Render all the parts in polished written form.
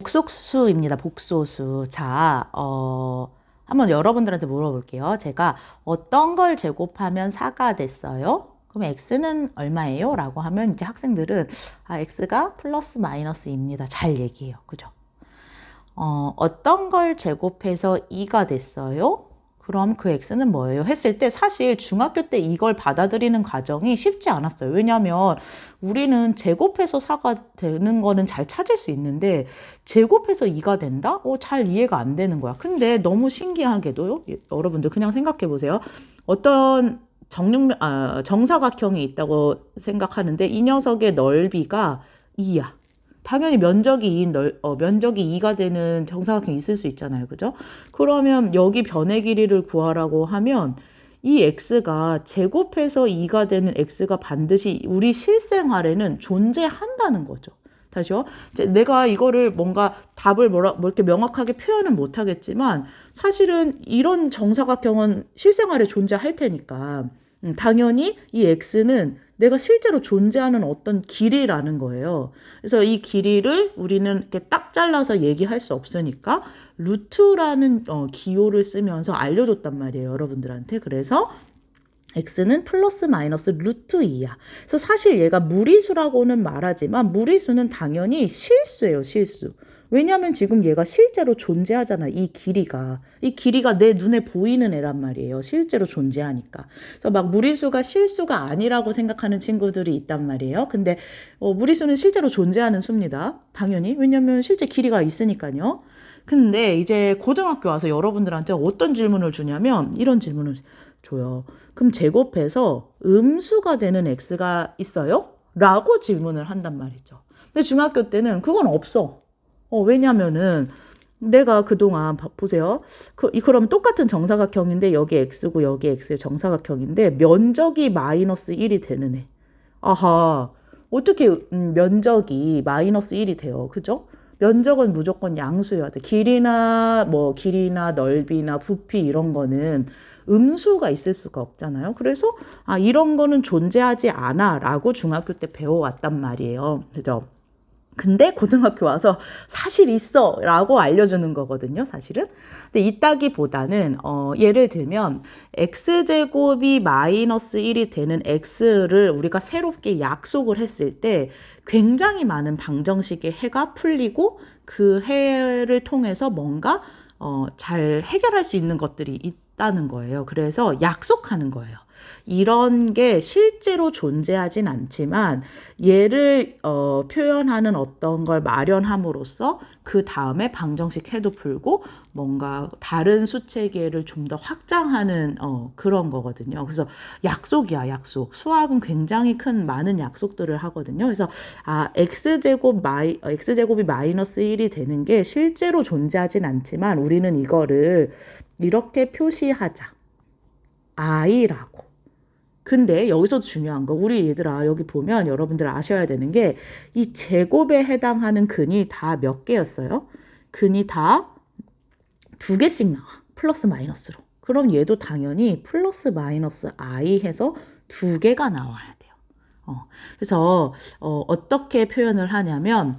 복소수입니다. 복소수. 자, 한번 여러분들한테 물어볼게요. 제가 어떤 걸 제곱하면 4가 됐어요? 그럼 x는 얼마예요? 라고 하면 이제 학생들은 x가 플러스 마이너스입니다. 잘 얘기해요. 그죠? 어떤 걸 제곱해서 2가 됐어요? 그럼 그 x는 뭐예요? 했을 때 사실 중학교 때 이걸 받아들이는 과정이 쉽지 않았어요. 왜냐하면 우리는 제곱해서 4가 되는 거는 잘 찾을 수 있는데 제곱해서 2가 된다? 잘 이해가 안 되는 거야. 근데 너무 신기하게도요. 여러분들 그냥 생각해 보세요. 어떤 정사각형이 있다고 생각하는데 이 녀석의 넓이가 2야. 당연히 면적이 2가 되는 정사각형이 있을 수 있잖아요. 그죠? 그러면 여기 변의 길이를 구하라고 하면 이 x가 제곱해서 2가 되는 x가 반드시 우리 실생활에는 존재한다는 거죠. 다시요. 이제 내가 이거를 뭔가 답을 뭐 이렇게 명확하게 표현은 못 하겠지만 사실은 이런 정사각형은 실생활에 존재할 테니까 당연히 이 x는 내가 실제로 존재하는 어떤 길이라는 거예요. 그래서 이 길이를 우리는 이렇게 딱 잘라서 얘기할 수 없으니까 루트라는 기호를 쓰면서 알려줬단 말이에요, 여러분들한테. 그래서 x는 플러스 마이너스 루트 2야. 그래서 사실 얘가 무리수라고는 말하지만 무리수는 당연히 실수예요, 실수. 왜냐하면 지금 얘가 실제로 존재하잖아, 이 길이가. 이 길이가 내 눈에 보이는 애란 말이에요. 실제로 존재하니까. 그래서 막 무리수가 실수가 아니라고 생각하는 친구들이 있단 말이에요. 근데 무리수는 실제로 존재하는 수입니다. 당연히. 왜냐하면 실제 길이가 있으니까요. 근데 이제 고등학교 와서 여러분들한테 어떤 질문을 주냐면 이런 질문을 줘요. 그럼 제곱해서 음수가 되는 x가 있어요? 라고 질문을 한단 말이죠. 근데 중학교 때는 그건 없어. 왜냐면은 내가 그동안 보세요. 그럼 똑같은 정사각형인데 여기 x고 여기 x의 정사각형인데 면적이 마이너스 1이 되는 애. 아하. 어떻게 면적이 마이너스 1이 돼요. 그죠? 면적은 무조건 양수여야 돼. 길이나 넓이나 부피 이런 거는 음수가 있을 수가 없잖아요. 그래서 이런 거는 존재하지 않아라고 중학교 때 배워왔단 말이에요. 그죠? 근데 고등학교 와서 사실 있어 라고 알려주는 거거든요, 사실은. 근데 이따기보다는 예를 들면 x제곱이 마이너스 1이 되는 x를 우리가 새롭게 약속을 했을 때 굉장히 많은 방정식의 해가 풀리고 그 해를 통해서 뭔가 잘 해결할 수 있는 것들이 있다는 거예요. 그래서 약속하는 거예요. 이런 게 실제로 존재하진 않지만 얘를 표현하는 어떤 걸 마련함으로써 그 다음에 방정식 해도 풀고 뭔가 다른 수체계를 좀 더 확장하는 그런 거거든요. 그래서 약속이야, 약속. 수학은 굉장히 많은 약속들을 하거든요. 그래서 x제곱이 마이너스 1이 되는 게 실제로 존재하진 않지만 우리는 이거를 이렇게 표시하자. i라고. 근데 여기서 중요한 거 우리 얘들아 여기 보면 여러분들 아셔야 되는 게 이 제곱에 해당하는 근이 다 몇 개였어요? 근이 다 2개씩 나와. 플러스 마이너스로. 그럼 얘도 당연히 플러스 마이너스 i 해서 2개가 나와야 돼요. 그래서 어떻게 표현을 하냐면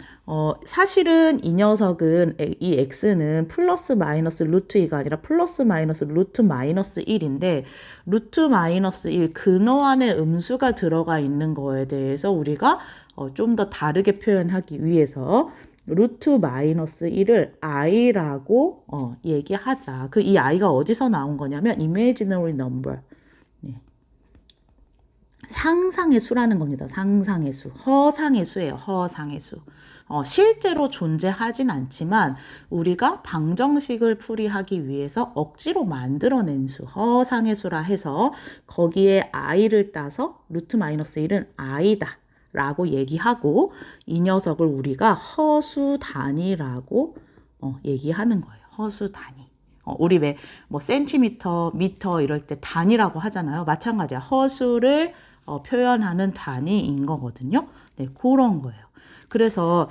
사실은 이 녀석은 이 x는 플러스 마이너스 루트 2가 아니라 플러스 마이너스 루트 마이너스 1인데 루트 마이너스 1 근어 안에 음수가 들어가 있는 거에 대해서 우리가 좀 더 다르게 표현하기 위해서 루트 마이너스 1을 i라고 얘기하자. 이 i가 어디서 나온 거냐면 imaginary number. 상상의 수라는 겁니다. 상상의 수. 허상의 수예요. 허상의 수. 실제로 존재하진 않지만 우리가 방정식을 풀이하기 위해서 억지로 만들어낸 수. 허상의 수라 해서 거기에 i를 따서 루트 마이너스 1은 i다. 라고 얘기하고 이 녀석을 우리가 허수 단위라고 얘기하는 거예요. 허수 단위. 우리 왜 뭐 센티미터, 미터 이럴 때 단위라고 하잖아요. 마찬가지야. 허수를 표현하는 단위인 거거든요. 네, 그런 거예요. 그래서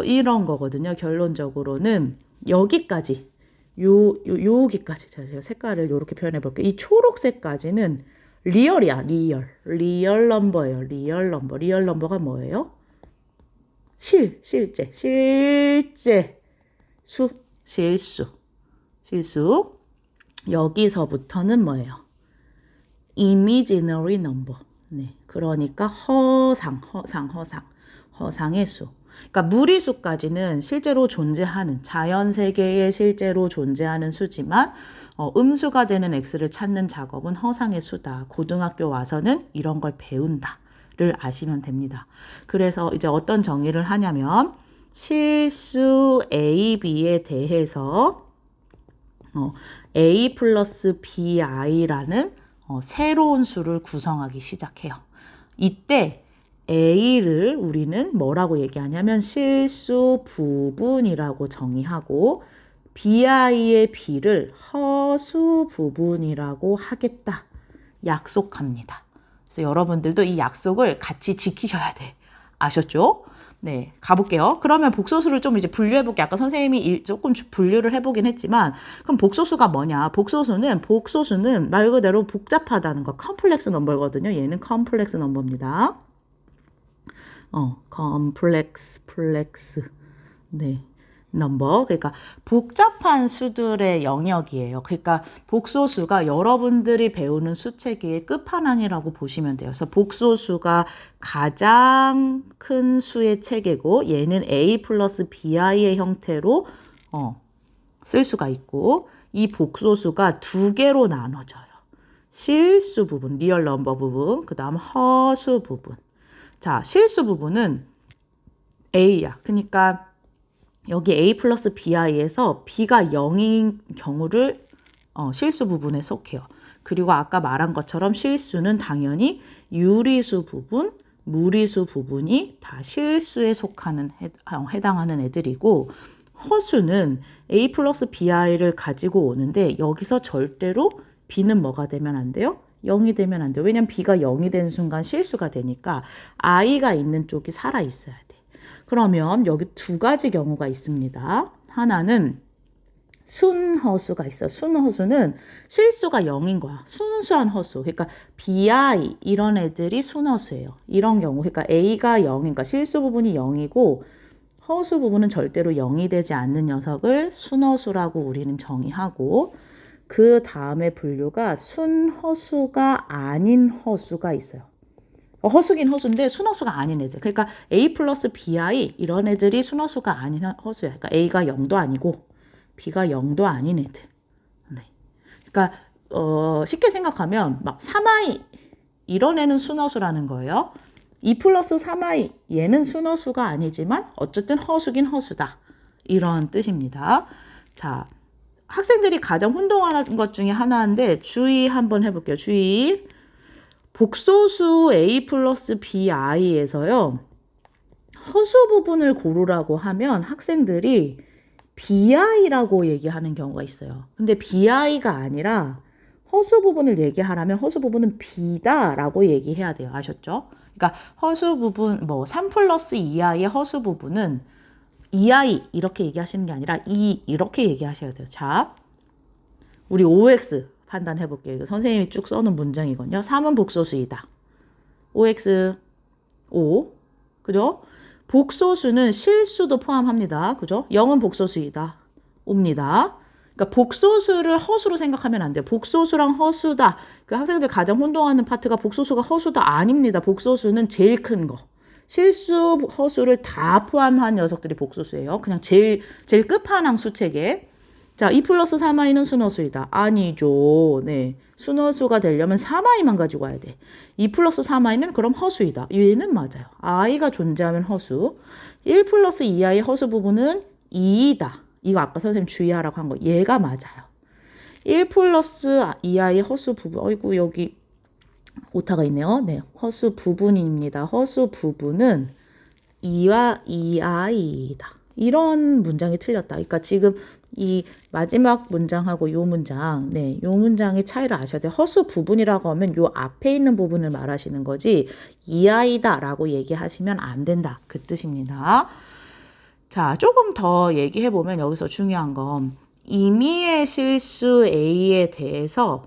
이런 거거든요. 결론적으로는 여기까지 여기까지 제가 색깔을 이렇게 표현해 볼게요. 이 초록색까지는 리얼이야. 리얼 넘버예요. 리얼 넘버가 뭐예요? 실제, 실수. 여기서부터는 뭐예요? imaginary number. 네, 그러니까 허상의 수. 그러니까 무리수까지는 실제로 존재하는, 자연 세계에 실제로 존재하는 수지만 음수가 되는 x를 찾는 작업은 허상의 수다. 고등학교 와서는 이런 걸 배운다를 아시면 됩니다. 그래서 이제 어떤 정의를 하냐면 실수 A, B에 대해서 A 플러스 BI라는 새로운 수를 구성하기 시작해요. 이때 A를 우리는 뭐라고 얘기하냐면 실수 부분이라고 정의하고 BI의 B를 허수 부분이라고 하겠다. 약속합니다. 그래서 여러분들도 이 약속을 같이 지키셔야 돼. 아셨죠? 네, 가볼게요. 그러면 복소수를 좀 이제 분류해볼게요. 아까 선생님이 조금 분류를 해보긴 했지만, 그럼 복소수가 뭐냐? 복소수는 말 그대로 복잡하다는 거, 컴플렉스 넘버거든요. 얘는 컴플렉스 넘버입니다. 플렉스. 네. 넘버. 그러니까 복잡한 수들의 영역이에요. 그러니까 복소수가 여러분들이 배우는 수체계의 끝판왕이라고 보시면 돼요. 그래서 복소수가 가장 큰 수의 체계고 얘는 A 플러스 BI의 형태로 쓸 수가 있고 이 복소수가 두 개로 나눠져요. 실수 부분, 리얼 넘버 부분, 그 다음 허수 부분. 자, 실수 부분은 A야. 그러니까 여기 A 플러스 BI에서 B가 0인 경우를 실수 부분에 속해요. 그리고 아까 말한 것처럼 실수는 당연히 유리수 부분, 무리수 부분이 다 실수에 해당하는 애들이고 허수는 A 플러스 BI를 가지고 오는데 여기서 절대로 B는 뭐가 되면 안 돼요? 0이 되면 안 돼요. 왜냐면 B가 0이 되는 순간 실수가 되니까 I가 있는 쪽이 살아있어야 돼. 그러면 여기 두 가지 경우가 있습니다. 하나는 순허수가 있어요. 순허수는 실수가 0인 거야. 순수한 허수. 그러니까 BI 이런 애들이 순허수예요. 이런 경우 그러니까 A가 0이니까 실수 부분이 0이고 허수 부분은 절대로 0이 되지 않는 녀석을 순허수라고 우리는 정의하고 그 다음에 분류가 순허수가 아닌 허수가 있어요. 허수긴 허수인데 순허수가 아닌 애들. 그러니까 A 플러스 BI 이런 애들이 순허수가 아닌 허수야. 그러니까 A가 0도 아니고 B가 0도 아닌 애들. 네. 그러니까 쉽게 생각하면 막 3i 이런 애는 순허수라는 거예요. 2 플러스 3i 얘는 순허수가 아니지만 어쨌든 허수긴 허수다. 이런 뜻입니다. 자, 학생들이 가장 혼동하는 것 중에 하나인데 주의 한번 해볼게요. 주의. 복소수 A 플러스 BI에서요. 허수 부분을 고르라고 하면 학생들이 BI라고 얘기하는 경우가 있어요. 근데 BI가 아니라 허수 부분을 얘기하라면 허수 부분은 B다라고 얘기해야 돼요. 아셨죠? 그러니까 허수 부분, 3 플러스 2i의 허수 부분은 2i 이렇게 얘기하시는 게 아니라 2 이렇게 얘기하셔야 돼요. 자, 우리 OX 판단해 볼게요. 이거 선생님이 쭉 써놓은 문장이거든요. 3은 복소수이다. OX 5. 그죠? 복소수는 실수도 포함합니다. 그죠? 0은 복소수이다. 옵니다. 그러니까 복소수를 허수로 생각하면 안 돼요. 복소수랑 허수다. 그 학생들 가장 혼동하는 파트가 복소수가 허수다. 아닙니다. 복소수는 제일 큰 거. 실수, 허수를 다 포함한 녀석들이 복소수예요. 그냥 제일 끝판왕 수체계. 자, 2 플러스 3i는 순허수이다. 아니죠. 네. 순허수가 되려면 3i만 가지고 와야 돼. 2 플러스 3i는 그럼 허수이다. 얘는 맞아요. i가 존재하면 허수. 1 플러스 2i 허수 부분은 2이다. 이거 아까 선생님 주의하라고 한 거. 얘가 맞아요. 1 플러스 2i 허수 부분. 어이구, 여기 오타가 있네요. 네. 허수 부분입니다. 허수 부분은 2와 2i이다. 이런 문장이 틀렸다. 그러니까 지금 이 마지막 문장하고 요 문장, 네, 요 문장의 차이를 아셔야 돼요. 허수 부분이라고 하면 요 앞에 있는 부분을 말하시는 거지 2i다 라고 얘기하시면 안 된다. 그 뜻입니다. 자, 조금 더 얘기해보면 여기서 중요한 건 임의의 실수 A에 대해서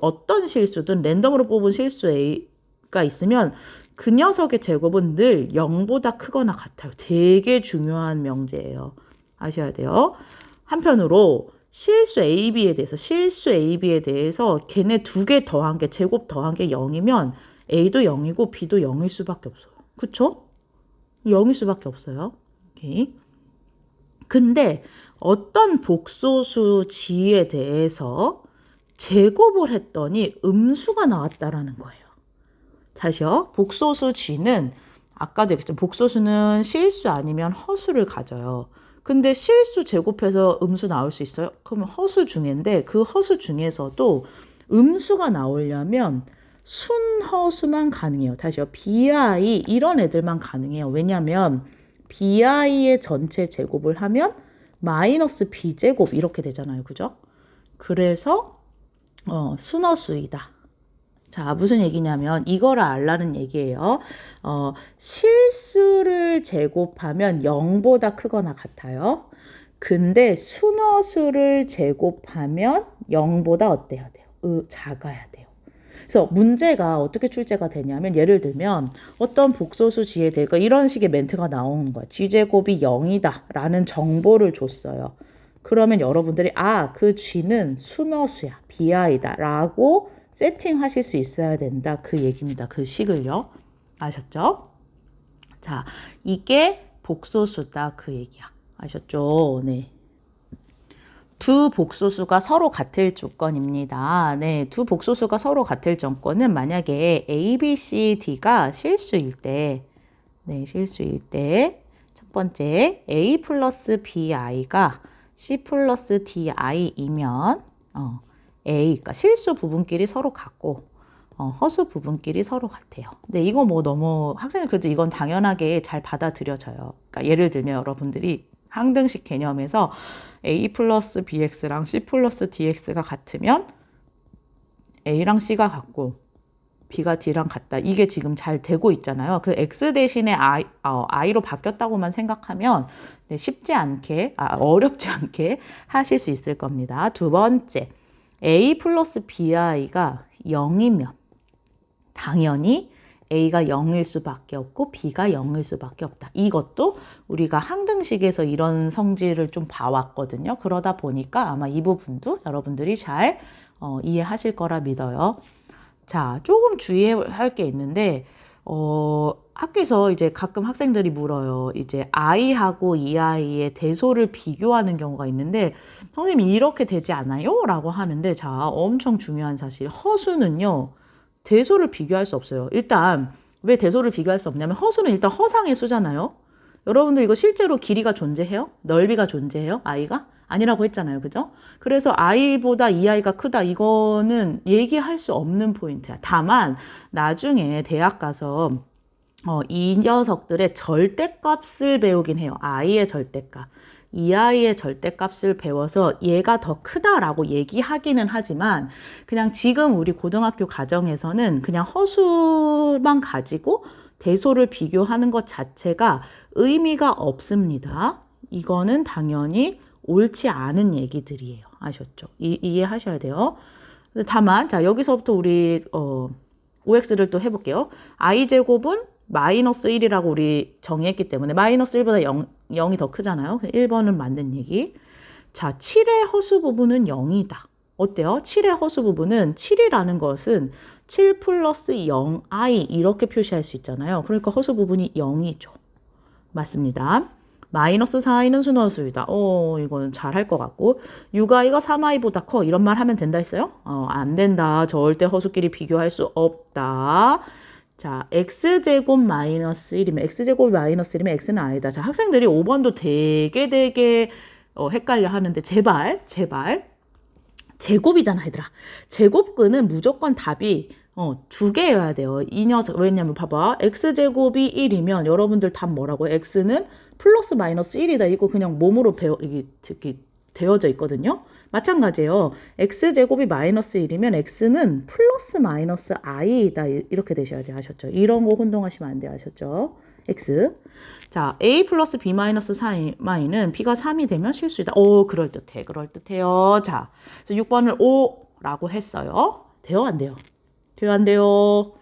어떤 실수든 랜덤으로 뽑은 실수 A가 있으면 그 녀석의 제곱은 늘 0보다 크거나 같아요. 되게 중요한 명제예요. 아셔야 돼요. 한편으로 실수 AB에 대해서 걔네 두 개 더한 게 제곱 더한 게 0이면 A도 0이고 B도 0일 수밖에 없어요. 그쵸? 0일 수밖에 없어요. 오케이. 근데 어떤 복소수 G에 대해서 제곱을 했더니 음수가 나왔다라는 거예요. 다시요. 복소수 G는 아까도 얘기했죠. 복소수는 실수 아니면 허수를 가져요. 근데 실수 제곱해서 음수 나올 수 있어요? 그러면 허수 중인데 그 허수 중에서도 음수가 나오려면 순허수만 가능해요. 다시요. BI 이런 애들만 가능해요. 왜냐하면 BI의 전체 제곱을 하면 마이너스 B제곱 이렇게 되잖아요. 그죠? 그래서 순허수이다. 자, 무슨 얘기냐면 이거를 알라는 얘기예요. 실수를 제곱하면 0보다 크거나 같아요. 근데 순허수를 제곱하면 0보다 어때야 돼요? 작아야 돼요. 그래서 문제가 어떻게 출제가 되냐면 예를 들면 어떤 복소수 G에 대해서 이런 식의 멘트가 나오는 거야. G제곱이 0이다 라는 정보를 줬어요. 그러면 여러분들이 그 G는 순허수야. BI다 라고 세팅하실 수 있어야 된다. 그 얘기입니다. 그 식을요. 아셨죠? 자, 이게 복소수다. 그 얘기야. 아셨죠? 네. 두 복소수가 서로 같을 조건입니다. 네, 두 복소수가 서로 같을 조건은 만약에 A, B, C, D가 실수일 때, 첫 번째 A 플러스 BI가 C 플러스 DI이면 A가 실수 부분끼리 서로 같고 허수 부분끼리 서로 같아요. 근데 이거 뭐 너무 학생들 그래도 이건 당연하게 잘 받아들여져요. 그러니까 예를 들면 여러분들이 항등식 개념에서 A 플러스 BX랑 C 플러스 DX가 같으면 A랑 C가 같고 B가 D랑 같다. 이게 지금 잘 되고 있잖아요. 그 X 대신에 I로 바뀌었다고만 생각하면 쉽지 않게, 어렵지 않게 하실 수 있을 겁니다. 두 번째, A 플러스 BI가 0이면 당연히 A가 0일 수밖에 없고 B가 0일 수밖에 없다. 이것도 우리가 항등식에서 이런 성질을 좀 봐왔거든요. 그러다 보니까 아마 이 부분도 여러분들이 잘 이해하실 거라 믿어요. 자, 조금 주의할 게 있는데 학교에서 이제 가끔 학생들이 물어요. 이제 I하고 이 아이의 대소를 비교하는 경우가 있는데 선생님 이렇게 되지 않아요? 라고 하는데 자, 엄청 중요한 사실. 허수는요. 대소를 비교할 수 없어요. 일단 왜 대소를 비교할 수 없냐면 허수는 일단 허상의 수잖아요. 여러분들 이거 실제로 길이가 존재해요? 넓이가 존재해요? I가? 아니라고 했잖아요. 그죠? 그래서 I보다 이 아이가 크다. 이거는 얘기할 수 없는 포인트야. 다만 나중에 대학 가서 이 녀석들의 절대값을 배우긴 해요. I의 절대값. 이 아이의 절대값을 배워서 얘가 더 크다라고 얘기하기는 하지만 그냥 지금 우리 고등학교 과정에서는 그냥 허수만 가지고 대소를 비교하는 것 자체가 의미가 없습니다. 이거는 당연히 옳지 않은 얘기들이에요. 아셨죠? 이해하셔야 돼요. 다만 자 여기서부터 우리 OX를 또 해볼게요. I제곱은 마이너스 1이라고 우리 정의했기 때문에 마이너스 1보다 0이 더 크잖아요. 1번은 맞는 얘기. 자, 7의 허수 부분은 0이다. 어때요? 7의 허수 부분은 7이라는 것은 7 플러스 0i 이렇게 표시할 수 있잖아요. 그러니까 허수 부분이 0이죠. 맞습니다. 마이너스 4i는 순허수이다. 이거는 잘할 것 같고 6i가 3i보다 커. 이런 말 하면 된다 했어요? 안 된다. 절대 허수끼리 비교할 수 없다. 자, x제곱 마이너스 1이면 x제곱이 마이너스 1이면 x는 아니다. 자, 학생들이 5번도 되게 헷갈려 하는데 제발 제곱이잖아, 얘들아. 제곱근은 무조건 답이 두 개여야 돼요. 이 녀석 왜냐면 봐봐. x제곱이 1이면 여러분들 답 뭐라고? x는 플러스 마이너스 1이다. 이거 그냥 몸으로 이게 되어져 있거든요. 마찬가지예요. x제곱이 마이너스 1이면 x는 플러스 마이너스 i다. 이렇게 되셔야 돼요. 아셨죠? 이런 거 혼동하시면 안 돼요. 아셨죠? x. 자, a 플러스 b 마이너스 4i는 b가 3이 되면 실수이다. 그럴듯해요. 자, 그래서 6번을 O라고 했어요. 돼요? 안 돼요? 돼요? 안 돼요?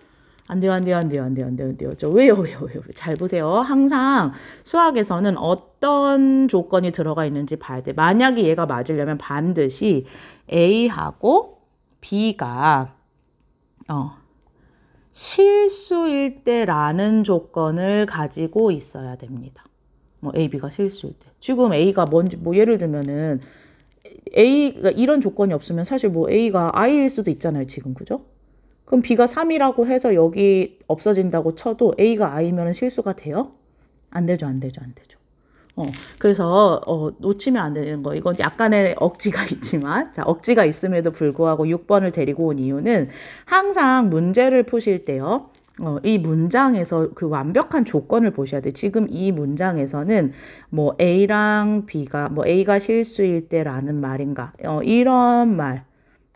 안 돼요, 안 돼요, 안 돼요, 안 돼요, 안 돼요, 안 돼요. 왜요, 왜요, 왜요? 잘 보세요. 항상 수학에서는 어떤 조건이 들어가 있는지 봐야 돼. 만약에 얘가 맞으려면 반드시 A하고 B가 실수일 때라는 조건을 가지고 있어야 됩니다. 뭐 A, B가 실수일 때. 지금 A가 뭔지 뭐 예를 들면은 A가 이런 조건이 없으면 사실 뭐 A가 I일 수도 있잖아요, 지금. 그죠? 그럼 B가 3이라고 해서 여기 없어진다고 쳐도 A가 I면 실수가 돼요? 안 되죠, 안 되죠, 안 되죠. 그래서 놓치면 안 되는 거. 이건 약간의 억지가 있지만, 자, 억지가 있음에도 불구하고 6번을 데리고 온 이유는 항상 문제를 푸실 때요. 이 문장에서 그 완벽한 조건을 보셔야 돼. 지금 이 문장에서는 뭐 A랑 B가 뭐 A가 실수일 때라는 말인가? 이런 말.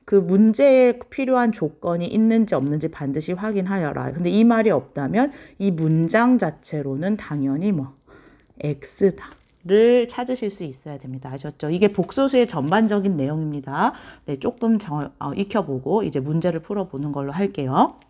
그 문제에 필요한 조건이 있는지 없는지 반드시 확인하여라. 근데 이 말이 없다면 이 문장 자체로는 당연히 뭐 X다를 찾으실 수 있어야 됩니다. 아셨죠? 이게 복소수의 전반적인 내용입니다. 네, 조금 익혀보고 이제 문제를 풀어보는 걸로 할게요.